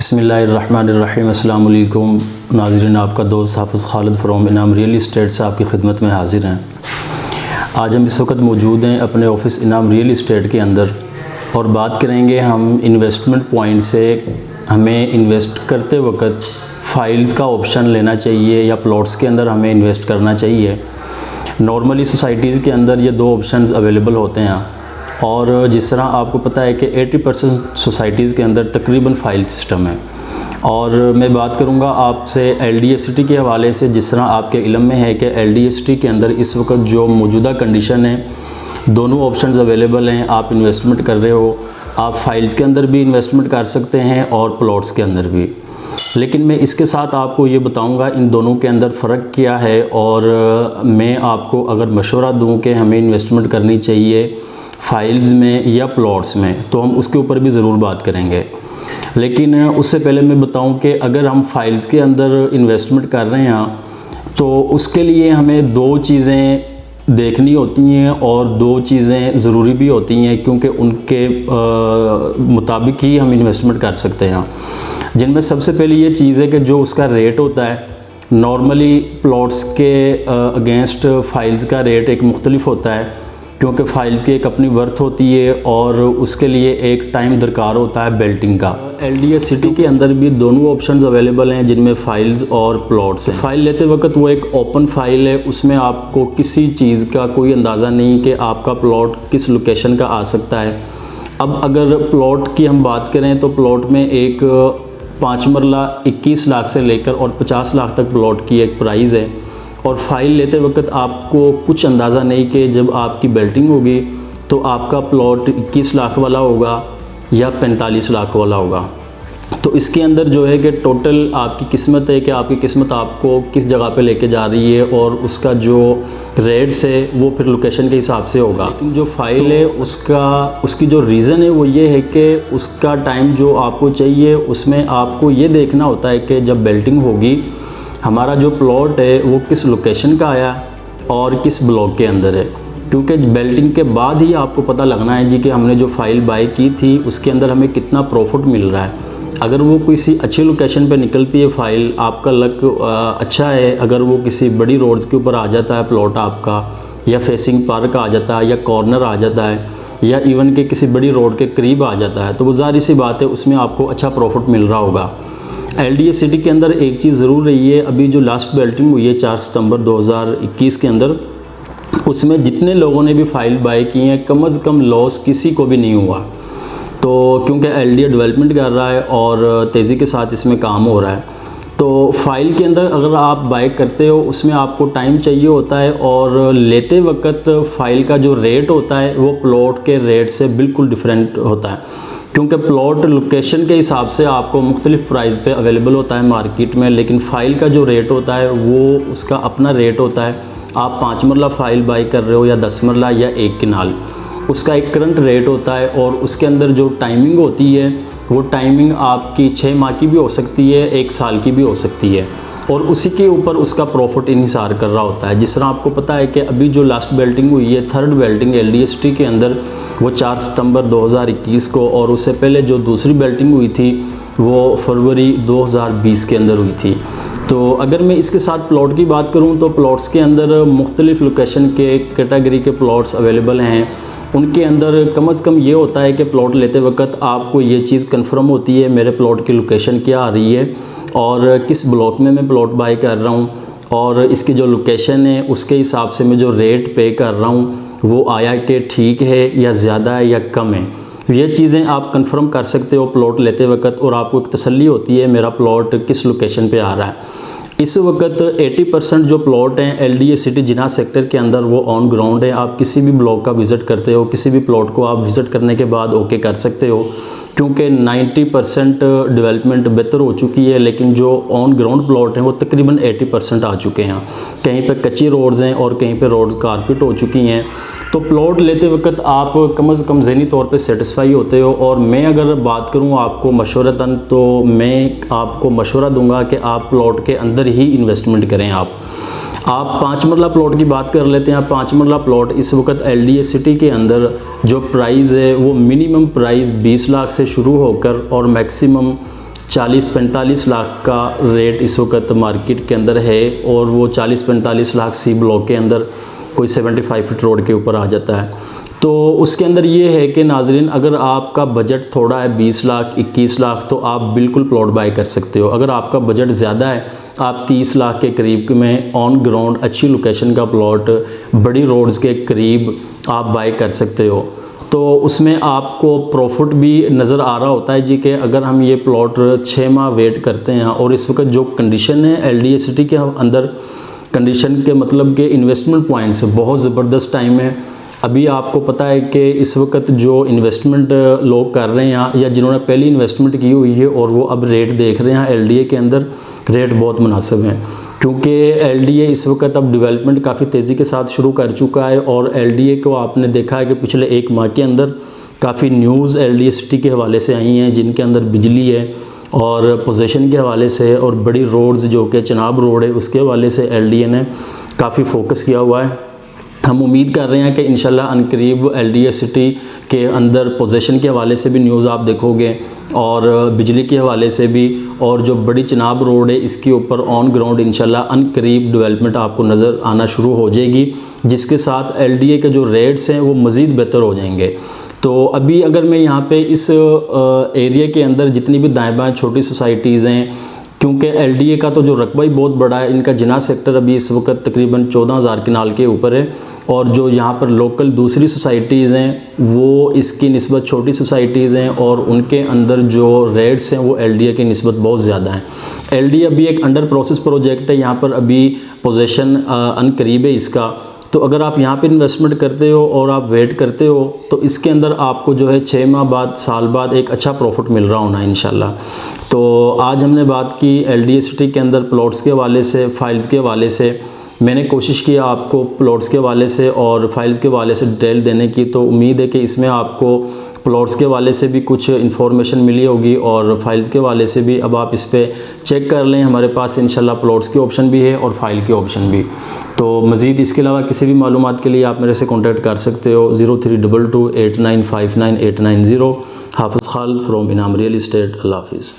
बिस्मिल्लाहिर्रहमानिर्रहीम। अस्सलाम वालेकुम नाज़रीन, आपका दोस्त हाफ़िज़ खालिद फ्रॉम इनाम रियल इस्टेट से आपकी खिदमत में हाज़िर हैं। आज हम इस वक्त मौजूद हैं अपने ऑफ़िस इनाम रियल इस्टेट के अंदर और बात करेंगे हम इन्वेस्टमेंट पॉइंट से हमें इन्वेस्ट करते वक्त फ़ाइल्स का ऑप्शन लेना चाहिए या प्लॉट्स के अंदर हमें इन्वेस्ट करना चाहिए। नॉर्मली सोसाइटीज़ के अंदर ये दो ऑप्शंस अवेलेबल होते हैं और जिस तरह आपको पता है कि 80% सोसाइटीज़ के अंदर तकरीबन फ़ाइल सिस्टम है। और मैं बात करूंगा आपसे LDST के हवाले से। जिस तरह आपके इल्म में है कि LDST के अंदर इस वक्त जो मौजूदा कंडीशन है, दोनों ऑप्शंस अवेलेबल हैं। आप इन्वेस्टमेंट कर रहे हो, आप फ़ाइल्स के अंदर भी इन्वेस्टमेंट कर सकते हैं और प्लॉट्स के अंदर भी। लेकिन मैं इसके साथ आपको ये बताऊंगा इन दोनों के अंदर फ़र्क क्या है और मैं आपको अगर मशवरा दूं कि हमें इन्वेस्टमेंट करनी चाहिए फ़ाइल्स में या प्लॉट्स में, तो हम उसके ऊपर भी ज़रूर बात करेंगे। लेकिन उससे पहले मैं बताऊं कि अगर हम फ़ाइल्स के अंदर इन्वेस्टमेंट कर रहे हैं तो उसके लिए हमें दो चीज़ें देखनी होती हैं और दो चीज़ें ज़रूरी भी होती हैं, क्योंकि उनके मुताबिक ही हम इन्वेस्टमेंट कर सकते हैं। जिनमें सबसे पहले ये चीज़ है कि जो उसका रेट होता है, नॉर्मली प्लॉट्स के अगेंस्ट फ़ाइल्स का रेट एक मुख्तलिफ होता है, क्योंकि फ़ाइल्स की एक अपनी वर्थ होती है और उसके लिए एक टाइम दरकार होता है बेल्टिंग का। LDST के अंदर भी दोनों ऑप्शंस अवेलेबल हैं जिनमें फ़ाइल्स और प्लॉट्स हैं। फ़ाइल लेते वक्त वो एक ओपन फ़ाइल है, उसमें आपको किसी चीज़ का कोई अंदाज़ा नहीं कि आपका प्लॉट किस लोकेशन का आ सकता है। अब अगर प्लॉट की हम बात करें तो प्लॉट में एक 5 मरला 21 लाख से लेकर और 50 लाख तक प्लॉट की एक प्राइस है। और फ़ाइल लेते वक्त आपको कुछ अंदाज़ा नहीं कि जब आपकी बेल्टिंग होगी तो आपका प्लॉट 21 लाख वाला होगा या 45 लाख वाला होगा। तो इसके अंदर जो है कि टोटल आपकी किस्मत है कि आपकी किस्मत आपको किस जगह पे लेके जा रही है और उसका जो रेट्स है वो फिर लोकेशन के हिसाब से होगा। लेकिन जो फ़ाइल है उसकी जो रीज़न है वो ये है कि उसका टाइम जो आपको चाहिए उसमें आपको ये देखना होता है कि जब बेल्टिंग होगी हमारा जो प्लॉट है वो किस लोकेशन का आया और किस ब्लॉक के अंदर है। क्योंकि बेल्टिंग के बाद ही आपको पता लगना है जी कि हमने जो फ़ाइल बाय की थी उसके अंदर हमें कितना प्रॉफिट मिल रहा है। अगर वो किसी अच्छी लोकेशन पे निकलती है फ़ाइल, आपका लक अच्छा है। अगर वो किसी बड़ी रोड्स के ऊपर आ जाता है प्लॉट आपका, या फेसिंग पार्क आ जाता है, या कॉर्नर आ जाता है, या इवन के किसी बड़ी रोड के करीब आ जाता है, तो वो ज़ाहिर सी बात है उसमें आपको अच्छा प्रॉफिट मिल रहा होगा। LDST के अंदर एक चीज़ ज़रूर रही है, अभी जो लास्ट बेल्टिंग हुई है 4 सितंबर 2021 के अंदर, उसमें जितने लोगों ने भी फ़ाइल बाय की हैं कम से कम लॉस किसी को भी नहीं हुआ। तो क्योंकि LDA डेवलपमेंट कर रहा है और तेज़ी के साथ इसमें काम हो रहा है, तो फ़ाइल के अंदर अगर आप बाय करते हो उसमें आपको टाइम चाहिए होता है और लेते वक्त फ़ाइल का जो रेट होता है वो प्लॉट के रेट से बिल्कुल डिफरेंट होता है। क्योंकि प्लॉट लोकेशन के हिसाब से आपको मुख्तलिफ प्राइस पे अवेलेबल होता है मार्केट में, लेकिन फ़ाइल का जो रेट होता है वो उसका अपना रेट होता है। आप 5 मरला फ़ाइल बाई कर रहे हो या 10 मरला या 1 कनाल, उसका एक करंट रेट होता है और उसके अंदर जो टाइमिंग होती है वो टाइमिंग आपकी 6 माह की भी हो सकती है, 1 साल की भी हो सकती है, और उसी के ऊपर उसका प्रॉफिट इन्हिसार कर रहा होता है। जिस तरह आपको पता है कि अभी जो लास्ट बेल्टिंग हुई है, थर्ड बेल्टिंग LDST के अंदर, वो 4 सितंबर 2021 को, और उससे पहले जो दूसरी बेल्टिंग हुई थी वो फरवरी 2020 के अंदर हुई थी। तो अगर मैं इसके साथ प्लॉट की बात करूं तो प्लॉट्स के अंदर मुख्तलिफ लोकेशन के कैटेगरी के प्लॉट्स अवेलेबल हैं। उनके अंदर कम से कम ये होता है कि प्लॉट लेते वक्त आपको ये चीज़ कंफर्म होती है मेरे प्लॉट की लोकेशन क्या आ रही है और किस ब्लॉक में मैं प्लॉट बाय कर रहा हूँ, और इसकी जो लोकेशन है उसके हिसाब से मैं जो रेट पे कर रहा हूँ वो आया कि ठीक है या ज़्यादा है या कम है। ये चीज़ें आप कंफर्म कर सकते हो प्लॉट लेते वक्त, और आपको एक तसल्ली होती है मेरा प्लॉट किस लोकेशन पे आ रहा है। इस वक्त 80% जो प्लॉट हैं LDST जिना सेक्टर के अंदर वो ऑन ग्राउंड है। आप किसी भी ब्लॉक का विज़िट करते हो, किसी भी प्लॉट को आप विज़िट करने के बाद ओके कर सकते हो, क्योंकि 90% डेवलपमेंट बेहतर हो चुकी है। लेकिन जो ऑन ग्राउंड प्लॉट हैं वो तकरीबन 80% आ चुके हैं। कहीं पे कच्ची रोड्स हैं और कहीं पे रोड्स कारपेट हो चुकी हैं। तो प्लॉट लेते वक्त आप कम से कम ज़हनी तौर पे सेटिस्फाई होते हो। और मैं अगर बात करूं आपको मशवरतन, तो मैं आपको मशवरा दूंगा कि आप प्लॉट के अंदर ही इन्वेस्टमेंट करें। आप 5 मरला प्लॉट की बात कर लेते हैं। 5 मरला प्लॉट इस वक्त LDST के अंदर जो प्राइस है वो मिनिमम प्राइस 20 लाख से शुरू होकर और मैक्सिमम 40-45 लाख का रेट इस वक्त मार्केट के अंदर है, और वो 40-45 लाख सी ब्लॉक के अंदर कोई 75 फीट रोड के ऊपर आ जाता है। तो उसके अंदर ये है कि नाजरीन, अगर आपका बजट थोड़ा है 20 लाख 21 लाख तो आप बिल्कुल प्लॉट बाय कर सकते हो। अगर आपका बजट ज़्यादा है, आप 30 लाख के करीब में ऑन ग्राउंड अच्छी लोकेशन का प्लॉट बड़ी रोड्स के करीब आप बाय कर सकते हो। तो उसमें आपको प्रॉफिट भी नज़र आ रहा होता है जी कि अगर हम ये प्लॉट 6 माह वेट करते हैं, और इस वक्त जो कंडीशन है LDA सिटी के अंदर, कंडीशन के मतलब कि इन्वेस्टमेंट पॉइंट्स बहुत ज़बरदस्त टाइम है। अभी आपको पता है कि इस वक्त जो इन्वेस्टमेंट लोग कर रहे हैं या जिन्होंने पहली इन्वेस्टमेंट की हुई है और वो अब रेट देख रहे हैं LDA के अंदर, रेट बहुत मुनासिब हैं, क्योंकि LDA इस वक्त अब डेवलपमेंट काफ़ी तेज़ी के साथ शुरू कर चुका है। और LDA को आपने देखा है कि पिछले 1 माह के अंदर काफ़ी न्यूज़ LDA सिटी के हवाले से आई हैं, जिनके अंदर बिजली है और पोजीशन के हवाले से, और बड़ी रोड्स जो कि चनाब रोड है उसके हवाले से LDA ने काफ़ी फोकस किया हुआ है। हम उम्मीद कर रहे हैं कि इंशाल्लाह अनकरीब LDA सिटी के अंदर पोजीशन के हवाले से भी न्यूज़ आप देखोगे, और बिजली के हवाले से भी, और जो बड़ी चनाब रोड है इसके ऊपर ऑन ग्राउंड इंशाल्लाह अनकरीब डेवलपमेंट आपको नज़र आना शुरू हो जाएगी, जिसके साथ LDA के जो रेट्स हैं वो मज़ीद बेहतर हो जाएंगे। तो अभी अगर मैं यहाँ पे इस एरिया के अंदर जितनी भी दाएँ बाएँ छोटी सोसाइटीज़ हैं, क्योंकि LDA का तो जो रकबा ही बहुत बड़ा है, इनका जिना सेक्टर अभी इस वक्त तकरीबन 14,000 किनाल के ऊपर है, और जो यहाँ पर लोकल दूसरी सोसाइटीज़ हैं वो इसकी निस्बत छोटी सोसाइटीज़ हैं, और उनके अंदर जो रेट्स हैं वो LDA की निस्बत बहुत ज़्यादा हैं। LDA अभी एक अंडर प्रोसेस प्रोजेक्ट है, यहाँ पर अभी पोजीशन अनकरीब है इसका। तो अगर आप यहाँ पे इन्वेस्टमेंट करते हो और आप वेट करते हो तो इसके अंदर आपको जो है 6 माह बाद, साल बाद एक अच्छा प्रॉफिट मिल रहा होना है इंशाल्लाह। तो आज हमने बात की LDA सिटी के अंदर प्लॉट्स के हवाले से, फाइल्स के हवाले से। मैंने कोशिश की आपको प्लॉट्स के हवाले से और फाइल्स के हवाले से डिटेल देने की, तो उम्मीद है कि इसमें आपको प्लॉट्स के हवाले से भी कुछ इन्फॉर्मेशन मिली होगी और फाइल्स के हवाले से भी। अब आप इस पर चेक कर लें, हमारे पास इंशाल्लाह प्लॉट्स के ऑप्शन भी है और फाइल के ऑप्शन भी। तो मज़ीद इसके अलावा किसी भी मालूमात के लिए आप मेरे से कॉन्टैक्ट कर सकते हो 0322 8959 890। हाफिज़ खालिद फ्रॉम इनाम रियल इस्टेट। अल्लाह हाफिज़।